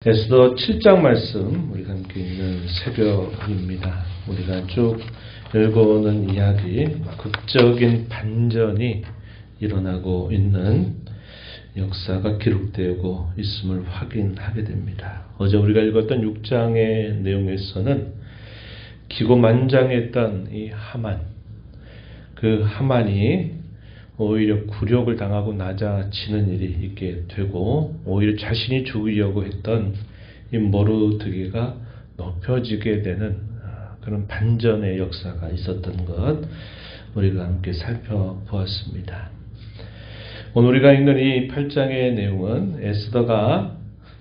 에스더 7장 말씀 우리가 함께 읽는 새벽입니다. 우리가 쭉 읽어오는 이야기, 극적인 반전이 일어나고 있는 역사가 기록되고 있음을 확인하게 됩니다. 어제 우리가 읽었던 6장의 내용에서는 기고만장했던 이 하만, 그 하만이 오히려 굴욕을 당하고 낮아지는 일이 있게 되고, 오히려 자신이 죽으려고 했던 이 모르드게가 높여지게 되는 그런 반전의 역사가 있었던 것 우리가 함께 살펴보았습니다. 오늘 우리가 읽는 이 8장의 내용은 에스더가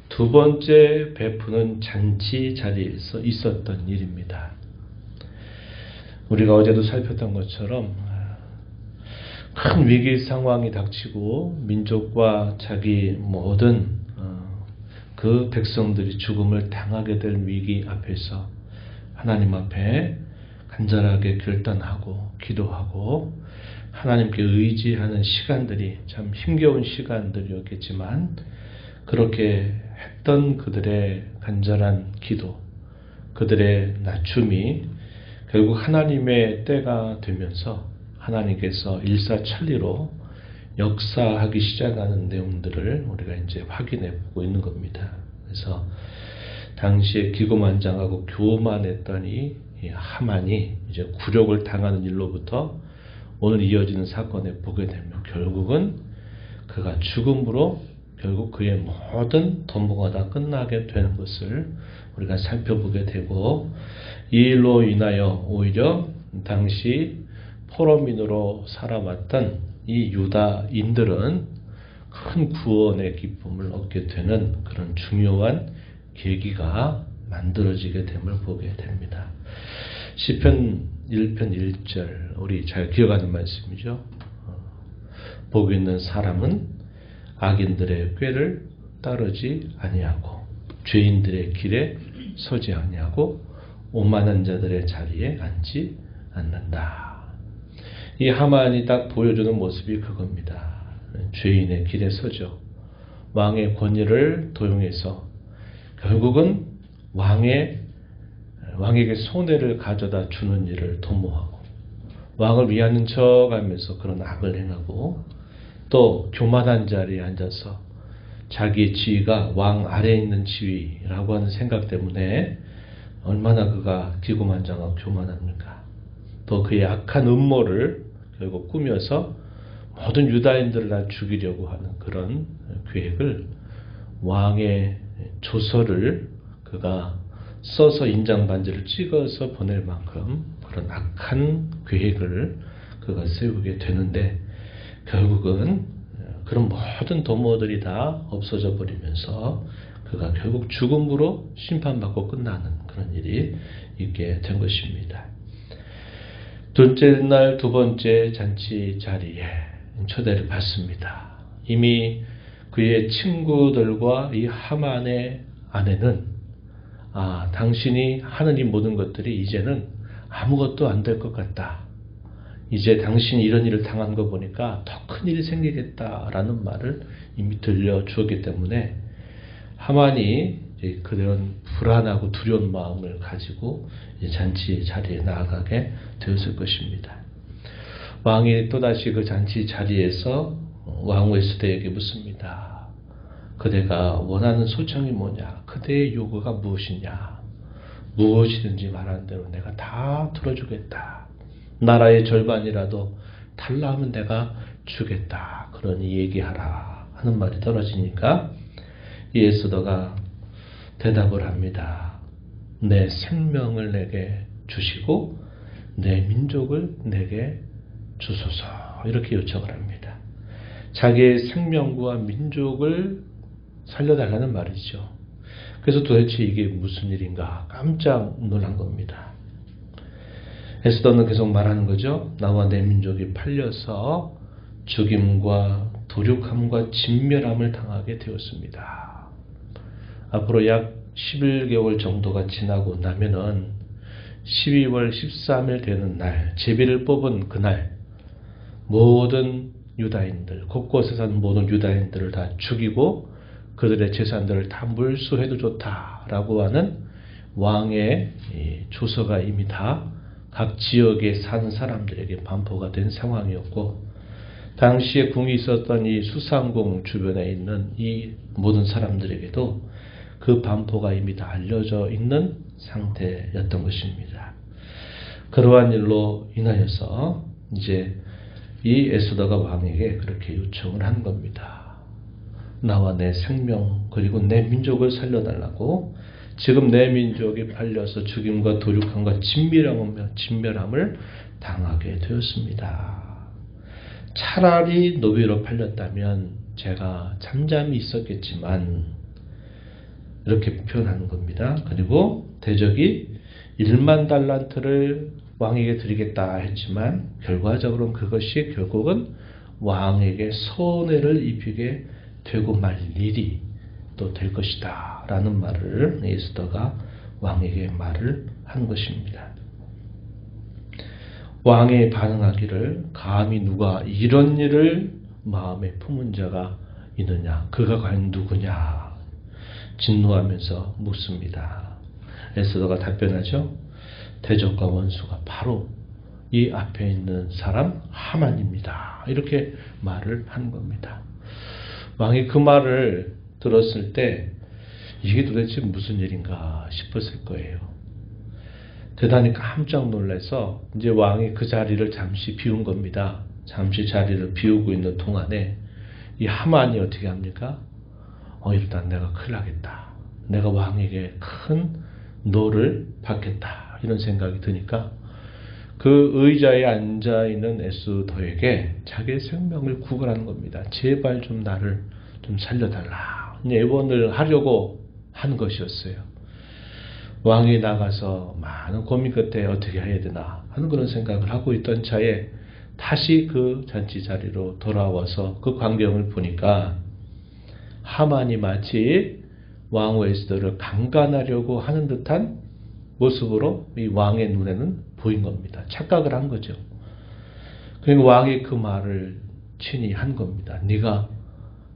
두 번째 베푸는 잔치 자리에서 있었던 일입니다. 우리가 어제도 살폈던 것처럼 큰 위기 상황이 닥치고 민족과 자기 모든 그 백성들이 죽음을 당하게 될 위기 앞에서 하나님 앞에 간절하게 결단하고 기도하고 하나님께 의지하는 시간들이 참 힘겨운 시간들이었겠지만, 그렇게 했던 그들의 간절한 기도, 그들의 낮춤이 결국 하나님의 때가 되면서 하나님께서 일사천리로 역사하기 시작하는 내용들을 우리가 이제 확인해 보고 있는 겁니다. 그래서 당시에 기고만장하고 교만했던 이 하만이 이제 굴욕을 당하는 일로부터 오늘 이어지는 사건에 보게 되면 결국은 그가 죽음으로 결국 그의 모든 도모가 다 끝나게 되는 것을 우리가 살펴보게 되고, 이 일로 인하여 오히려 당시 포로민으로 살아왔던 이 유다인들은 큰 구원의 기쁨을 얻게 되는 그런 중요한 계기가 만들어지게 됨을 보게 됩니다. 시편 1편 1절 우리 잘 기억하는 말씀이죠. 복 있는 사람은 악인들의 꾀를 따르지 아니하고 죄인들의 길에 서지 아니하고 오만한 자들의 자리에 앉지 않는다. 이 하만이 딱 보여주는 모습이 그겁니다. 죄인의 길에 서죠. 왕의 권위를 도용해서 결국은 왕에게 손해를 가져다 주는 일을 도모하고, 왕을 위하는 척 하면서 그런 악을 행하고, 또 교만한 자리에 앉아서 자기의 지위가 왕 아래에 있는 지위라고 하는 생각 때문에 얼마나 그가 기고만장하고 교만합니까? 또 그의 악한 음모를 결국 꾸며서 모든 유다인들을 다 죽이려고 하는 그런 계획을, 왕의 조서를 그가 써서 인장 반지를 찍어서 보낼 만큼 그런 악한 계획을 그가 세우게 되는데, 결국은 그런 모든 도모들이 다 없어져 버리면서 그가 결국 죽음으로 심판받고 끝나는 그런 일이 있게 된 것입니다. 둘째 날 두 번째 잔치 자리에 초대를 받습니다. 이미 그의 친구들과 이 하만의 아내는 당신이 하는 이 모든 것들이 이제는 아무것도 안 될 것 같다. 이제 당신이 이런 일을 당한 거 보니까 더 큰 일이 생기겠다라는 말을 이미 들려주었기 때문에 하만이 그런 불안하고 두려운 마음을 가지고 잔치 자리에 나아가게 되었을 것입니다. 왕이 또다시 그 잔치 자리에서 왕후 에스더에게 묻습니다. 그대가 원하는 소청이 뭐냐? 그대의 요구가 무엇이냐? 무엇이든지 말하는 대로 내가 다 들어주겠다. 나라의 절반이라도 달라 하면 내가 주겠다. 그러니 얘기하라 하는 말이 떨어지니까 이 에스더가 대답을 합니다. 내 생명을 내게 주시고 내 민족을 내게 주소서, 이렇게 요청을 합니다. 자기의 생명과 민족을 살려달라는 말이죠. 그래서 도대체 이게 무슨 일인가 깜짝 놀란 겁니다. 에스더는 계속 말하는 거죠. 나와 내 민족이 팔려서 죽임과 도륙함과 진멸함을 당하게 되었습니다. 앞으로 약 11개월 정도가 지나고 나면은 12월 13일 되는 날, 제비를 뽑은 그날 모든 유다인들, 곳곳에 사는 모든 유다인들을 다 죽이고 그들의 재산들을 다 몰수해도 좋다라고 하는 왕의 조서가 이미 다 각 지역에 사는 사람들에게 반포가 된 상황이었고, 당시에 궁이 있었던 이 수상궁 주변에 있는 이 모든 사람들에게도 그 반포가 이미 다 알려져 있는 상태였던 것입니다. 그러한 일로 인하여서 이제 이 에스더가 왕에게 그렇게 요청을 한 겁니다. 나와 내 생명 그리고 내 민족을 살려달라고. 지금 내 민족이 팔려서 죽임과 도륙함과 진멸함을 당하게 되었습니다. 차라리 노비로 팔렸다면 제가 잠잠히 있었겠지만, 이렇게 표현하는 겁니다. 그리고 대적이 1만 달란트를 왕에게 드리겠다 했지만 결과적으로는 그것이 결국은 왕에게 손해를 입히게 되고 말 일이 또 될 것이다 라는 말을 에스더가 왕에게 말을 한 것입니다. 왕이 반응하기를 감히 누가 이런 일을 마음에 품은 자가 있느냐, 그가 과연 누구냐 진노하면서 묻습니다. 에스더가 답변하죠. 대적과 원수가 바로 이 앞에 있는 사람 하만입니다. 이렇게 말을 한 겁니다. 왕이 그 말을 들었을 때 이게 도대체 무슨 일인가 싶었을 거예요. 대단히 깜짝 놀라서 이제 왕이 그 자리를 잠시 비운 겁니다. 잠시 자리를 비우고 있는 동안에 이 하만이 어떻게 합니까? 일단 내가 큰일 나겠다. 내가 왕에게 큰 노를 받겠다. 이런 생각이 드니까 그 의자에 앉아있는 에스더에게 자기의 생명을 구걸하는 겁니다. 제발 좀 나를 좀 살려달라. 예언을 하려고 한 것이었어요. 왕이 나가서 많은 고민 끝에 어떻게 해야 되나 하는 그런 생각을 하고 있던 차에 다시 그 잔치 자리로 돌아와서 그 광경을 보니까 하만이 마치 왕후 에스더를 강간하려고 하는 듯한 모습으로 이 왕의 눈에는 보인 겁니다. 착각을 한 거죠. 그러니까 왕이 그 말을 친히 한 겁니다. 네가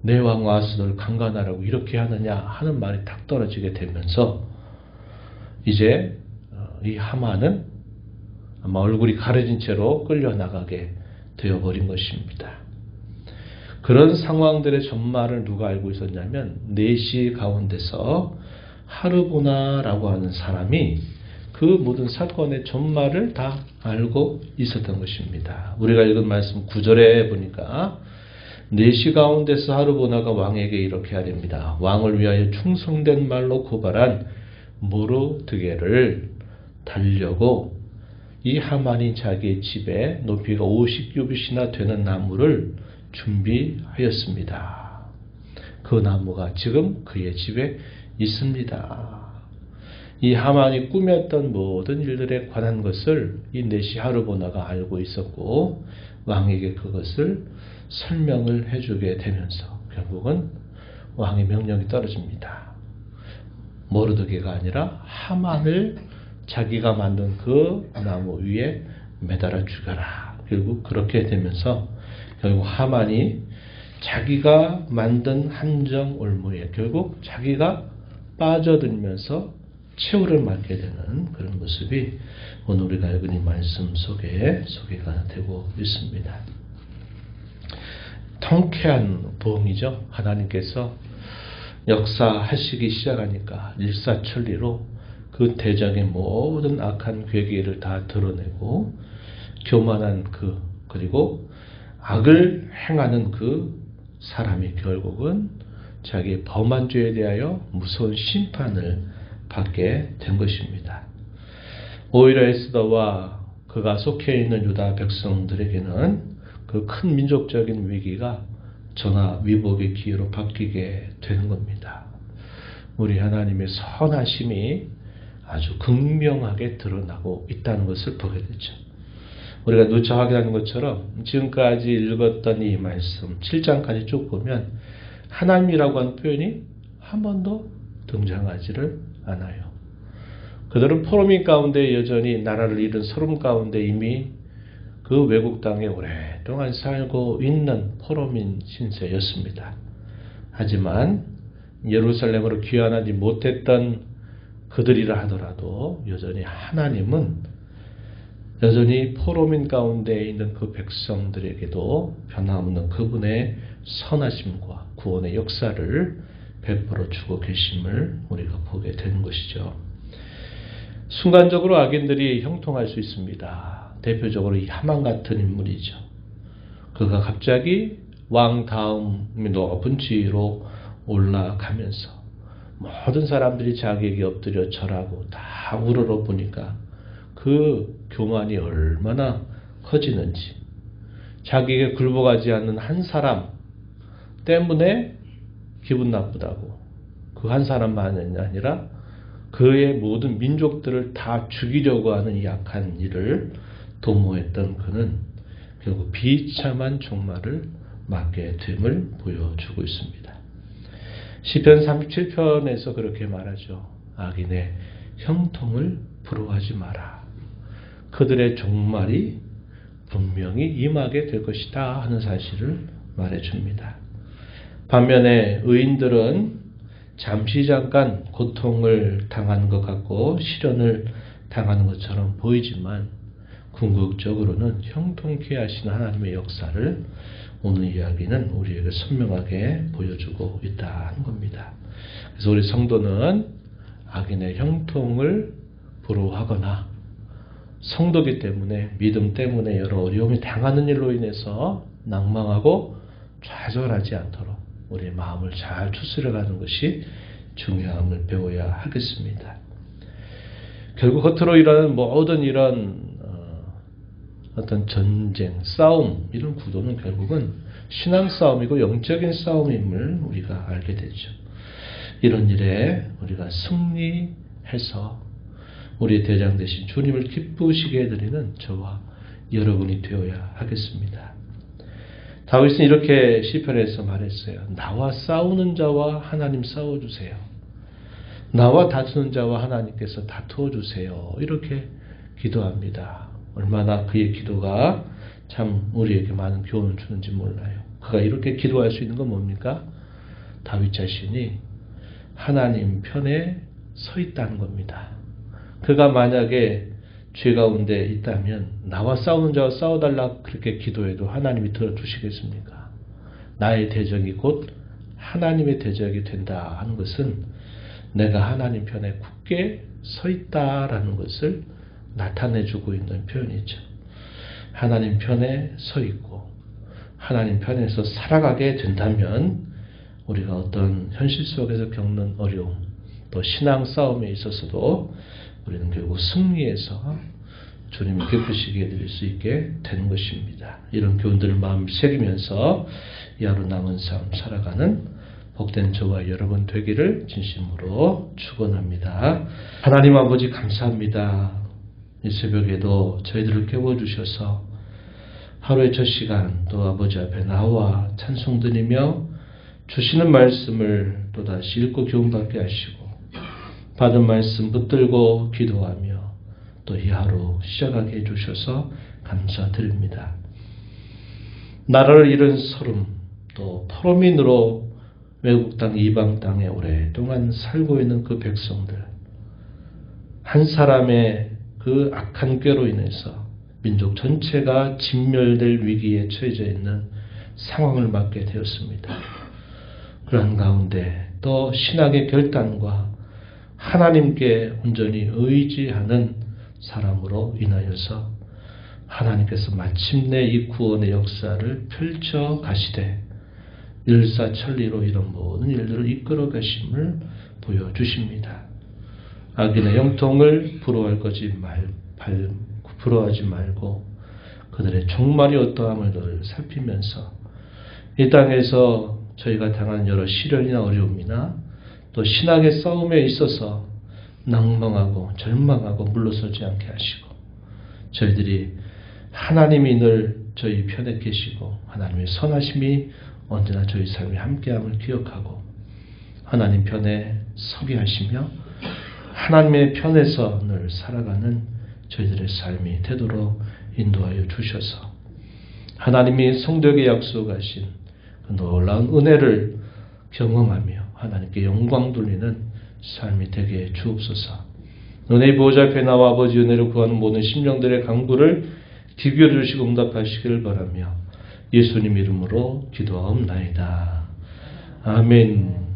내 왕후 에스더를 강간하라고 이렇게 하느냐 하는 말이 탁 떨어지게 되면서 이제 이 하만은 아마 얼굴이 가려진 채로 끌려나가게 되어버린 것입니다. 그런 상황들의 전말을 누가 알고 있었냐면 내시 가운데서 하르보나라고 하는 사람이 그 모든 사건의 전말을 다 알고 있었던 것입니다. 우리가 읽은 말씀 9절에 보니까 내시 가운데서 하르보나가 왕에게 이렇게 하렵니다. 왕을 위하여 충성된 말로 고발한 모르드게를 달려고 이 하만이 자기의 집에 높이가 50규빗이나 되는 나무를 준비하였습니다. 그 나무가 지금 그의 집에 있습니다. 이 하만이 꾸몄던 모든 일들에 관한 것을 이 내시 하르보나가 알고 있었고 왕에게 그것을 설명을 해주게 되면서 결국은 왕의 명령이 떨어집니다. 모르드게가 아니라 하만을 자기가 만든 그 나무 위에 매달아 죽여라. 결국 그렇게 되면서 결국 하만이 자기가 만든 함정 올무에 결국 자기가 빠져들면서 최후를 맞게 되는 그런 모습이 오늘 우리가 읽은 이 말씀 속에 소개가 되고 있습니다. 통쾌한 부흥이죠. 하나님께서 역사하시기 시작하니까 일사천리로 그 대적의 모든 악한 괴계를 다 드러내고 교만한 그리고 악을 행하는 그 사람이 결국은 자기의 범한 죄에 대하여 무서운 심판을 받게 된 것입니다. 오히려 에스더와 그가 속해 있는 유다 백성들에게는 그 큰 민족적인 위기가 전화 위복의 기회로 바뀌게 되는 겁니다. 우리 하나님의 선하심이 아주 극명하게 드러나고 있다는 것을 보게 되죠. 우리가 누차 확인하는 것처럼 지금까지 읽었던 이 말씀 7장까지 쭉 보면 하나님이라고 하는 표현이 한 번도 등장하지를 않아요. 그들은 포로민 가운데 여전히 나라를 잃은 서름 가운데 이미 그 외국 땅에 오랫동안 살고 있는 포로민 신세였습니다. 하지만 예루살렘으로 귀환하지 못했던 그들이라 하더라도 여전히 하나님은 여전히 포로민 가운데 있는 그 백성들에게도 변함없는 그분의 선하심과 구원의 역사를 베풀어 주고 계심을 우리가 보게 되는 것이죠. 순간적으로 악인들이 형통할 수 있습니다. 대표적으로 이 하만 같은 인물이죠. 그가 갑자기 왕 다음이 높은 지위로 올라가면서 모든 사람들이 자기에게 엎드려 절하고 다 우러러 보니까 그 교만이 얼마나 커지는지, 자기에게 굴복하지 않는 한 사람 때문에 기분 나쁘다고, 그 한 사람만이 아니라 그의 모든 민족들을 다 죽이려고 하는 이 약한 일을 도모했던 그는 결국 비참한 종말을 맞게 됨을 보여주고 있습니다. 시편 37편에서 그렇게 말하죠. 악인의 형통을 부러워하지 마라. 그들의 종말이 분명히 임하게 될 것이다 하는 사실을 말해줍니다. 반면에 의인들은 잠시 잠깐 고통을 당하는 것 같고 시련을 당하는 것처럼 보이지만 궁극적으로는 형통케 하시는 하나님의 역사를 오늘 이야기는 우리에게 선명하게 보여주고 있다는 겁니다. 그래서 우리 성도는 악인의 형통을 부러워하거나 성도기 때문에, 믿음 때문에 여러 어려움이 당하는 일로 인해서 낭망하고 좌절하지 않도록 우리의 마음을 잘 추스려가는 것이 중요함을 배워야 하겠습니다. 결국 겉으로 일어나는 모든 이런 어떤 전쟁, 싸움, 이런 구도는 결국은 신앙 싸움이고 영적인 싸움임을 우리가 알게 되죠. 이런 일에 우리가 승리해서 우리의 대장 되신 주님을 기쁘시게 해드리는 저와 여러분이 되어야 하겠습니다. 다윗은 이렇게 시편에서 말했어요. 나와 싸우는 자와 하나님 싸워주세요. 나와 다투는 자와 하나님께서 다투어 주세요. 이렇게 기도합니다. 얼마나 그의 기도가 참 우리에게 많은 교훈을 주는지 몰라요. 그가 이렇게 기도할 수 있는 건 뭡니까? 다윗 자신이 하나님 편에 서 있다는 겁니다. 그가 만약에 죄 가운데 있다면 나와 싸우는 자와 싸워달라 그렇게 기도해도 하나님이 들어주시겠습니까? 나의 대적이 곧 하나님의 대적이 된다 하는 것은 내가 하나님 편에 굳게 서 있다라는 것을 나타내주고 있는 표현이죠. 하나님 편에 서 있고 하나님 편에서 살아가게 된다면 우리가 어떤 현실 속에서 겪는 어려움, 또 신앙 싸움에 있어서도 우리는 결국 승리해서 주님을 기쁘시게 해드릴 수 있게 되는 것입니다. 이런 교훈들을 마음을 새기면서 이 하루 남은 삶 살아가는 복된 저와 여러분 되기를 진심으로 축원합니다. 하나님 아버지 감사합니다. 이 새벽에도 저희들을 깨워주셔서 하루의 첫 시간 또 아버지 앞에 나와 찬송 드리며 주시는 말씀을 또다시 읽고 교훈받게 하시고 받은 말씀 붙들고 기도하며 또 이 하루 시작하게 해주셔서 감사드립니다. 나라를 잃은 서름 또 포로민으로 외국 땅 이방 땅에 오랫동안 살고 있는 그 백성들, 한 사람의 그 악한 꾀로 인해서 민족 전체가 진멸될 위기에 처해져 있는 상황을 맞게 되었습니다. 그러한 가운데 또 신앙의 결단과 하나님께 온전히 의지하는 사람으로 인하여서 하나님께서 마침내 이 구원의 역사를 펼쳐 가시되 일사천리로 이런 모든 일들을 이끌어 가심을 보여주십니다. 악인의 형통을 부러워하지 말고 그들의 종말이 어떠함을 늘 살피면서 이 땅에서 저희가 당한 여러 시련이나 어려움이나 또 신앙의 싸움에 있어서 낭망하고 절망하고 물러서지 않게 하시고 저희들이 하나님이 늘 저희 편에 계시고 하나님의 선하심이 언제나 저희 삶에 함께함을 기억하고 하나님 편에 서게 하시며 하나님의 편에서 늘 살아가는 저희들의 삶이 되도록 인도하여 주셔서 하나님이 성도에게 약속하신 그 놀라운 은혜를 경험하며 하나님께 영광 돌리는 삶이 되게 주옵소서. 은혜의 보호자 앞에 나와 아버지 은혜를 구하는 모든 심령들의 간구를 귀 기울여 주시고 응답하시기를 바라며 예수님 이름으로 기도하옵나이다. 아멘.